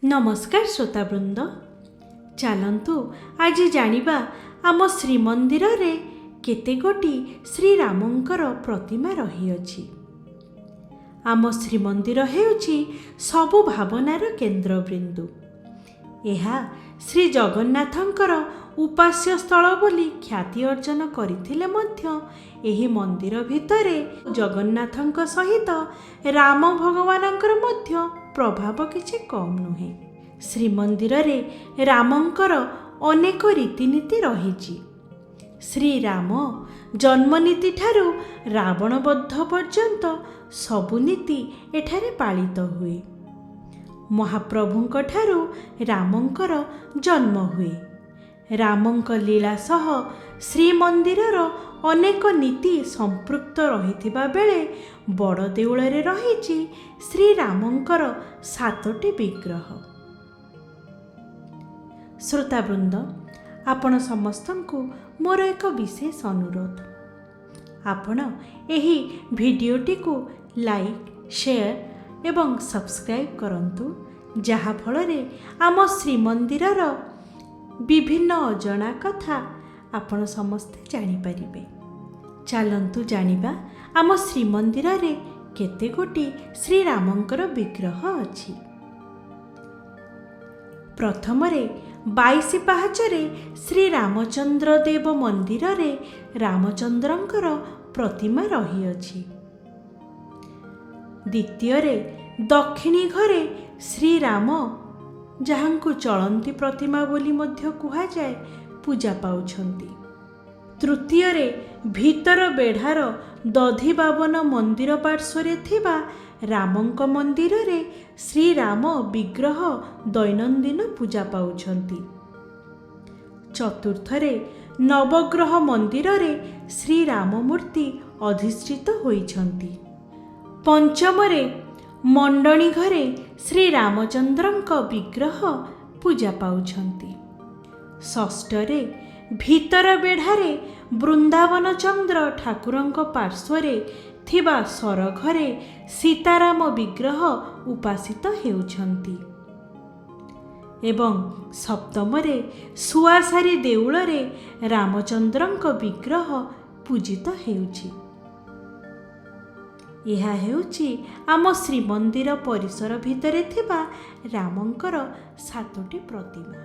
नमस्कार श्रोतावृंद, चलतु आज जानिबा आम श्रीमंदिर रे केते गोटी श्रीरामंकर प्रतिमा रही अछि। आम श्रीमंदिर हेउछि सबु भावनार केन्द्रबिंदु। एहा श्री जगन्नाथंकर उपास्य स्थल बोली ख्याति अर्जन करथिले मध्य एही मंदिर भितरे जगन्नाथंक सहित राम भगवानंकर मध्य प्रभाव किछि कम नुहे। श्रीमंदिर रे रामंकर अनेक रीतिनीति रहिछि। श्रीराम जन्मनीति ठारू रावणबद्ध पर्यंत सबु नीति एठारे पालित हुए। महाप्रभुंक ठारू रामंकर जन्म हुए। रामंक लीला सह श्रीमंदिरर अनेक नीति संपृक्त रहिथिबा बेले बड़ देउଳରେ रहिछि श्रीरामंकर 7टी विग्रह। श्रोतावृंद, आपण समस्तंकु मोर एक विशेष अनुरोध, आपण एही भिडियोटी को लाइक, शेयर एवं सब्सक्राइब करंतु, जहा फलरे आम श्रीमंदिरर विभिन्न अजଣା कथा आपण समस्ते जानि परिबे। चलंतु जानिबा आम श्रीमंदिर रे केते गोटी श्रीरामंकर विग्रह अछि। प्रथम रे 22 पाहाचरे श्री रामचंद्र देव मंदिर रे रामचंद्रंकर प्रतिमा रही अछि। द्वितीय रे दक्षिणी घरे श्रीराम, जहांकु चलंती प्रतिमा बोली मध्य कुहा जाए, पूजा पाउछंती। तृतीय रे भीतर बेढ़ार दधिबावन मंदिर पार्श्वरे थिबा रामंक मंदिर रे श्रीराम विग्रह दैनंदिन पूजा पाउछंती। चतुर्थ रे नवग्रह मंदिर रे श्रीराम मूर्ति अधिष्ठित होइछंती। पंचम रे मंडणी घरे श्री रामचंद्रंक विग्रह पूजा पाउछंती। षष्ठ रे भीतर बेढ़ारे वृंदावन चंद्र ठाकुरंक पार्श्वरे थिबा सरघरे सीताराम विग्रह उपासित हेउछंती। एवं सप्तम रे सुआसारी देउଳରେ रामचंद्रंक विग्रह पूजित हेउछि। ଏହା ହେଉଛି ଆମ ଶ୍ରୀମନ୍ଦିର ପରିସର ଭିତରେ ଥିବା ରାମଙ୍କର 7ଟି ପ୍ରତିମା।